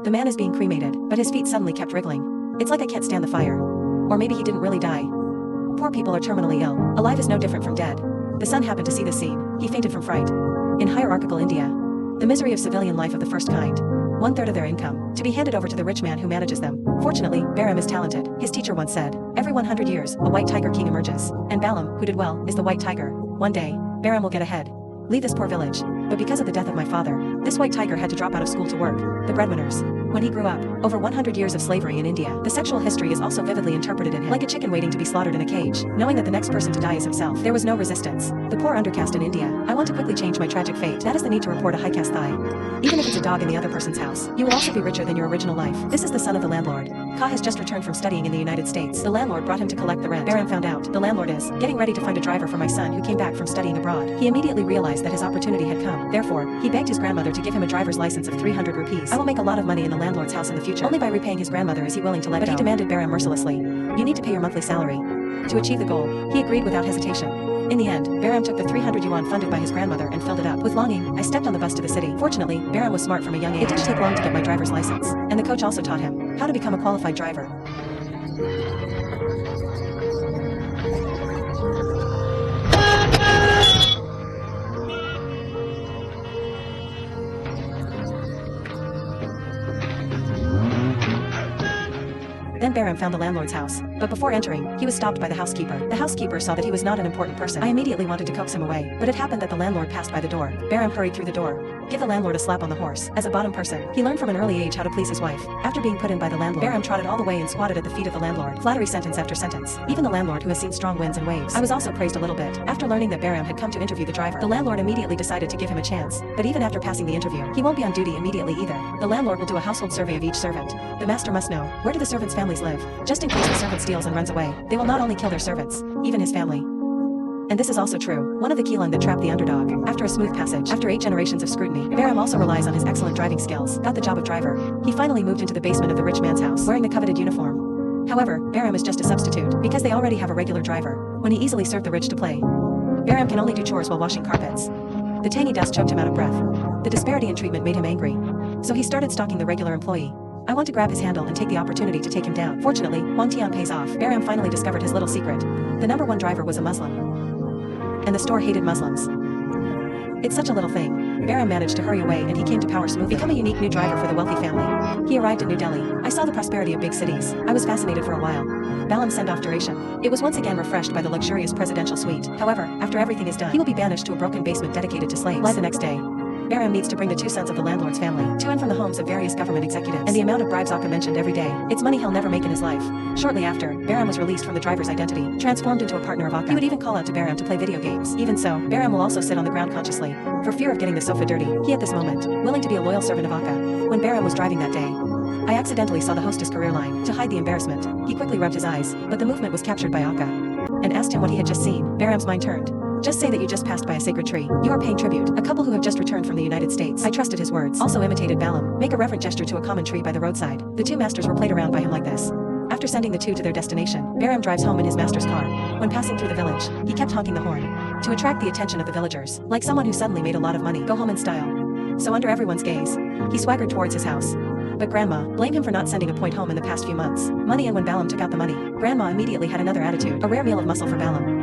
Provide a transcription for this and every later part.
The man is being cremated, but his feet suddenly kept wriggling. It's like I can't stand the fire. Or maybe he didn't really die. Poor people are terminally ill. Alive is no different from dead. The son happened to see this scene. He fainted from fright. In hierarchical India, the misery of civilian life of the first kind. 1/3 of their income, to be handed over to the rich man who manages them. Fortunately, Balaam is talented. His teacher once said, every 100 years, a white tiger king emerges. And Balaam, who did well, is the white tiger. One day, Balaam will get ahead. Leave this poor village. But because of the death of my father, this white tiger had to drop out of school to work. The breadwinners. When he grew up, over 100 years of slavery in India, the sexual history is also vividly interpreted in him. Like a chicken waiting to be slaughtered in a cage, knowing that the next person to die is himself. There was no resistance. The poor undercaste in India. I want to quickly change my tragic fate. That is the need to report a high caste thigh. Even if it's a dog in the other person's house, you will also be richer than your original life. This is the son of the landlord. Ka has just returned from studying in the United States. The landlord brought him to collect the rent. Baram found out. The landlord is getting ready to find a driver for my son who came back from studying abroad. He immediately realized that his opportunity had come. Therefore, he begged his grandmother to give him a driver's license of 300 rupees. I will make a lot of money in the landlord's house in the future. Only by repaying his grandmother is he willing to let go. But he demanded Baram mercilessly. You need to pay your monthly salary. To achieve the goal, he agreed without hesitation. In the end, Baram took the 300 yuan funded by his grandmother and filled it up. With longing, I stepped on the bus to the city. Fortunately, Baram was smart from a young age. It didn't take long to get my driver's license. And the coach also taught him how to become a qualified driver. Then Baram found the landlord's house, but before entering, he was stopped by the housekeeper. The housekeeper saw that he was not an important person. I immediately wanted to coax him away, but it happened that the landlord passed by the door. Baram hurried through the door. Give the landlord a slap on the horse. As a bottom person, he learned from an early age how to please his wife. After being put in by the landlord, Baram trotted all the way and squatted at the feet of the landlord. Flattery sentence after sentence. Even the landlord who has seen strong winds and waves. I was also praised a little bit. After learning that Baram had come to interview the driver, the landlord immediately decided to give him a chance. But even after passing the interview, he won't be on duty immediately either. The landlord will do a household survey of each servant. The master must know, where do the servants' families live? Just in case the servant steals and runs away, they will not only kill their servants, even his family. And this is also true. One of the Keelan that trapped the underdog. After a smooth passage, after 8 generations of scrutiny, Baram also relies on his excellent driving skills. Got the job of driver. He finally moved into the basement of the rich man's house, wearing the coveted uniform. However, Baram is just a substitute, because they already have a regular driver. When he easily served the rich to play, Baram can only do chores while washing carpets. The tangy dust choked him out of breath. The disparity in treatment made him angry. So he started stalking the regular employee. I want to grab his handle and take the opportunity to take him down. Fortunately, Wang Tian pays off. Baram finally discovered his little secret. The number 1 driver was a Muslim. And the store hated Muslims. It's such a little thing. Baram managed to hurry away and he came to power smoothly. Become a unique new driver for the wealthy family. He arrived in New Delhi. I saw the prosperity of big cities. I was fascinated for a while. Balam's send-off duration. It was once again refreshed by the luxurious presidential suite. However, after everything is done, he will be banished to a broken basement dedicated to slaves. Live the next day. Baram needs to bring the 2 sons of the landlord's family to and from the homes of various government executives. And the amount of bribes Akka mentioned every day, it's money he'll never make in his life. Shortly after, Baram was released from the driver's identity, transformed into a partner of Akka. He would even call out to Baram to play video games. Even so, Baram will also sit on the ground consciously, for fear of getting the sofa dirty. He at this moment, willing to be a loyal servant of Akka. When Baram was driving that day, I accidentally saw the hostess career line. To hide the embarrassment, he quickly rubbed his eyes, but the movement was captured by Akka, and asked him what he had just seen. Baram's mind turned. Just say that you just passed by a sacred tree. You are paying tribute. A couple who have just returned from the United States. I trusted his words. Also imitated Balaam. Make a reverent gesture to a common tree by the roadside. The 2 masters were played around by him like this. After sending the 2 to their destination, Baram drives home in his master's car. When passing through the village, he kept honking the horn to attract the attention of the villagers, like someone who suddenly made a lot of money. Go home in style. So under everyone's gaze, he swaggered towards his house. But Grandma blamed him for not sending a point home in the past few months. Money. And when Balaam took out the money, Grandma immediately had another attitude. A rare meal of muscle for Balaam.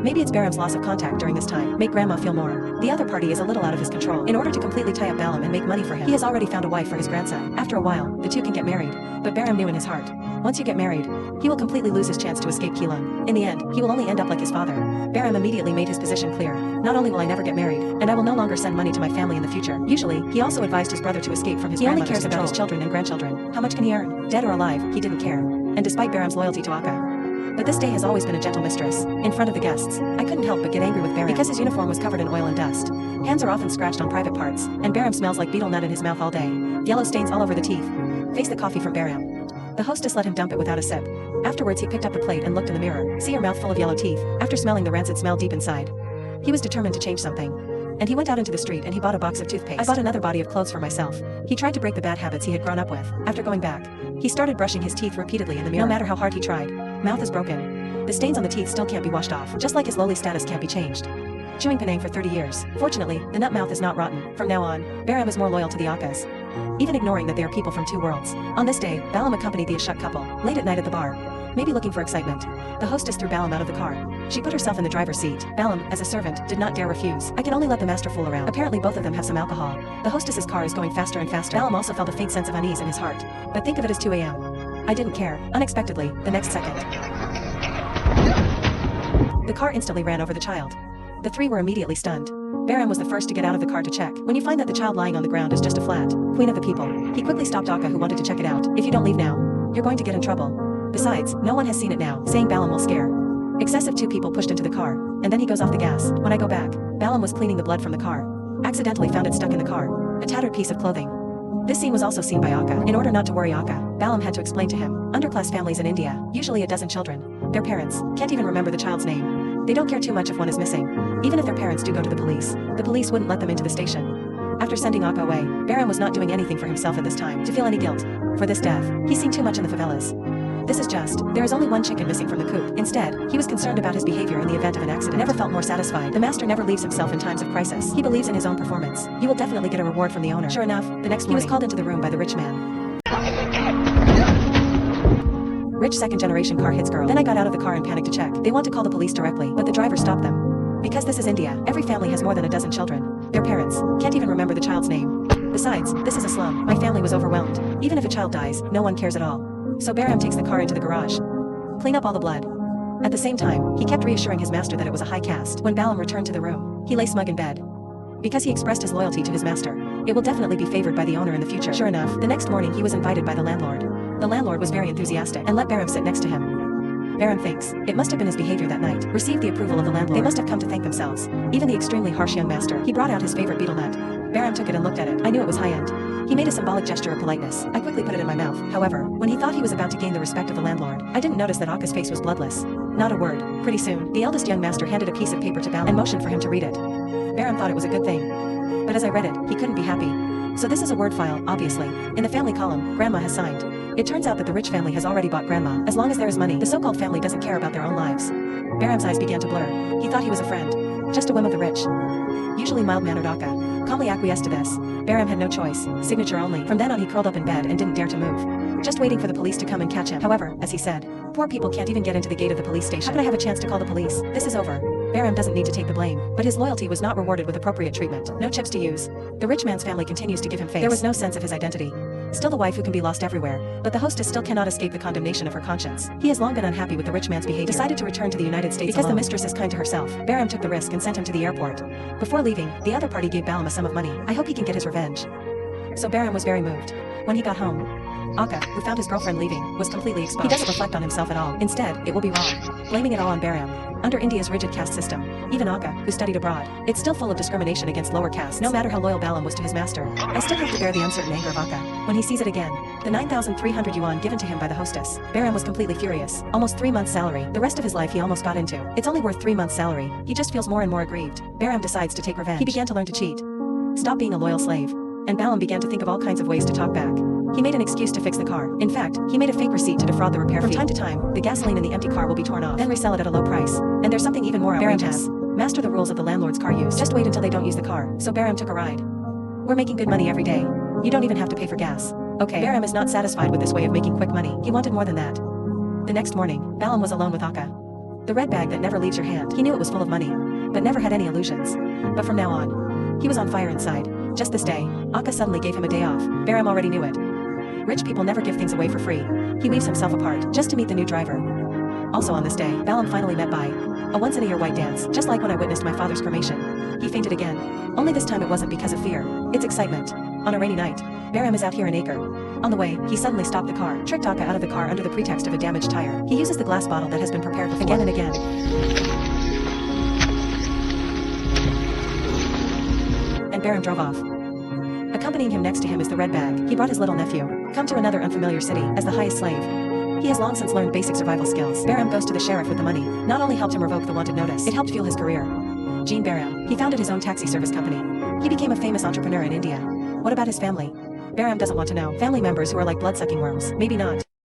Maybe it's Baram's loss of contact during this time make Grandma feel more. The other party is a little out of his control. In order to completely tie up Balaam and make money for him, he has already found a wife for his grandson. After a while, the 2 can get married. But Baram knew in his heart, once you get married, he will completely lose his chance to escape Keelan. In the end, he will only end up like his father. Baram immediately made his position clear. Not only will I never get married, and I will no longer send money to my family in the future. Usually, he also advised his brother to escape from his grandmother's control. He only cares about his children and grandchildren. How much can he earn? Dead or alive, he didn't care. And despite Baram's loyalty to Akka, but this day has always been a gentle mistress. In front of the guests, I couldn't help but get angry with Baram because his uniform was covered in oil and dust. Hands are often scratched on private parts, and Baram smells like betel nut in his mouth all day. Yellow stains all over the teeth. Face the coffee from Baram. The hostess let him dump it without a sip. Afterwards he picked up the plate and looked in the mirror. See your mouth full of yellow teeth. After smelling the rancid smell deep inside, he was determined to change something. And he went out into the street and he bought a box of toothpaste. I bought another body of clothes for myself. He tried to break the bad habits he had grown up with. After going back, he started brushing his teeth repeatedly in the mirror. No matter how hard he tried, mouth is broken. The stains on the teeth still can't be washed off, just like his lowly status can't be changed. Chewing Penang for 30 years. Fortunately, the nut mouth is not rotten. From now on, Baram is more loyal to the Akkas. even ignoring that they are people from two worlds. On this day, Balam accompanied the Ashok couple, late at night at the bar. Maybe looking for excitement. The hostess threw Balam out of the car. She put herself in the driver's seat. Balam, as a servant, did not dare refuse. I can only let the master fool around. Apparently both of them have some alcohol. The hostess's car is going faster and faster. Balam also felt a faint sense of unease in his heart. But think of it as 2 a.m. I didn't care. Unexpectedly, the next second, the car instantly ran over the child. The three were immediately stunned. Baram was the first to get out of the car to check. When you find that the child lying on the ground is just a flat queen of the people, he quickly stopped Akka, who wanted to check it out. If you don't leave now, you're going to get in trouble. Besides, no one has seen it now, saying Balam will scare. Excessive 2 people pushed into the car, and then he goes off the gas. When I go back, Balam was cleaning the blood from the car. Accidentally found it stuck in the car. A tattered piece of clothing. This scene was also seen by Akka. In order not to worry Akka, Balam had to explain to him. Underclass families in India, usually a dozen children. Their parents can't even remember the child's name. They don't care too much if one is missing. Even if their parents do go to the police wouldn't let them into the station. After sending Akka away, Baram was not doing anything for himself at this time to feel any guilt for this death. He's seen too much in the favelas. This is just, there is only one chicken missing from the coop. Instead, he was concerned about his behavior in the event of an accident. Never felt more satisfied. The master never leaves himself in times of crisis. He believes in his own performance. You will definitely get a reward from the owner. Sure enough, the next morning, he was called into the room by the rich man. Rich second-generation car hits girl. Then I got out of the car and panicked to check. They want to call the police directly, but the driver stopped them. Because this is India, every family has more than a dozen children. Their parents can't even remember the child's name. Besides, this is a slum. My family was overwhelmed. Even if a child dies, no one cares at all. So Baram takes the car into the garage. Clean up all the blood. At the same time, he kept reassuring his master that it was a high caste. When Balam returned to the room, he lay smug in bed. Because he expressed his loyalty to his master, it will definitely be favored by the owner in the future. Sure enough, the next morning he was invited by the landlord. The landlord was very enthusiastic and let Baram sit next to him. Baram thinks it must have been his behavior that night received the approval of the landlord. They must have come to thank themselves. Even the extremely harsh young master. He brought out his favorite betel nut. Baram took it and looked at it. I knew it was high-end. He made a symbolic gesture of politeness. I quickly put it in my mouth. However, when he thought he was about to gain the respect of the landlord, I didn't notice that Akka's face was bloodless. Not a word. Pretty soon, the eldest young master handed a piece of paper to Balam and motioned for him to read it. Baram thought it was a good thing. But as I read it, he couldn't be happy. So this is a word file, obviously. In the family column, Grandma has signed. It turns out that the rich family has already bought Grandma. As long as there is money, the so-called family doesn't care about their own lives. Baram's eyes began to blur. He thought he was a friend. Just a whim of the rich. Usually mild-mannered Akka calmly acquiesced to this. Baram had no choice. Signature only. From then on he curled up in bed and didn't dare to move. Just waiting for the police to come and catch him. However, as he said, poor people can't even get into the gate of the police station. How could I have a chance to call the police? This is over. Baram doesn't need to take the blame, but his loyalty was not rewarded with appropriate treatment. No chips to use. The rich man's family continues to give him face. There was no sense of his identity. Still the wife who can be lost everywhere, but the hostess still cannot escape the condemnation of her conscience. He has long been unhappy with the rich man's behavior. Decided to return to the United States because the mistress is kind to herself. Baram took the risk and sent him to the airport. Before leaving, the other party gave Balam a sum of money. I hope he can get his revenge. So Baram was very moved. When he got home, Akka, who found his girlfriend leaving, was completely exposed. He doesn't reflect on himself at all. Instead, it will be wrong. Blaming it all on Baram. Under India's rigid caste system, even Akka, who studied abroad, it's still full of discrimination against lower castes. No matter how loyal Balam was to his master, I still have to bear the uncertain anger of Akka when he sees it again. The 9,300 yuan given to him by the hostess. Baram was completely furious. Almost 3 months' salary. The rest of his life he almost got into. It's only worth 3 months' salary. He just feels more and more aggrieved. Baram decides to take revenge. He began to learn to cheat. Stop being a loyal slave. And Balam began to think of all kinds of ways to talk back. He made an excuse to fix the car. In fact, he made a fake receipt to defraud the repair fee. From time to time, the gasoline in the empty car will be torn off, then resell it at a low price. And there's something even more outrageous. Master the rules of the landlord's car use. Just wait until they don't use the car. So Baram took a ride. We're making good money every day. You don't even have to pay for gas. Okay. Baram is not satisfied with this way of making quick money. He wanted more than that. The next morning, Balam was alone with Akka. The red bag that never leaves your hand. He knew it was full of money, but never had any illusions. But from now on, he was on fire inside. Just this day, Akka suddenly gave him a day off. Baram already knew it. Rich people never give things away for free. He weaves himself apart just to meet the new driver. Also on this day, Balam finally met by a once-in-a-year white dance, just like when I witnessed my father's cremation. He fainted again. Only this time it wasn't because of fear. It's excitement. On a rainy night, Baram is out here in Acre. On the way, he suddenly stopped the car, tricked Akka out of the car under the pretext of a damaged tire. He uses the glass bottle that has been prepared before. Again and again. And Baram drove off. Accompanying him next to him is the red bag. He brought his little nephew. Come to another unfamiliar city, as the highest slave. He has long since learned basic survival skills. Baram goes to the sheriff with the money. Not only helped him revoke the wanted notice, it helped fuel his career. Jean Baram. He founded his own taxi service company. He became a famous entrepreneur in India. What about his family? Baram doesn't want to know. Family members who are like blood-sucking worms. Maybe not.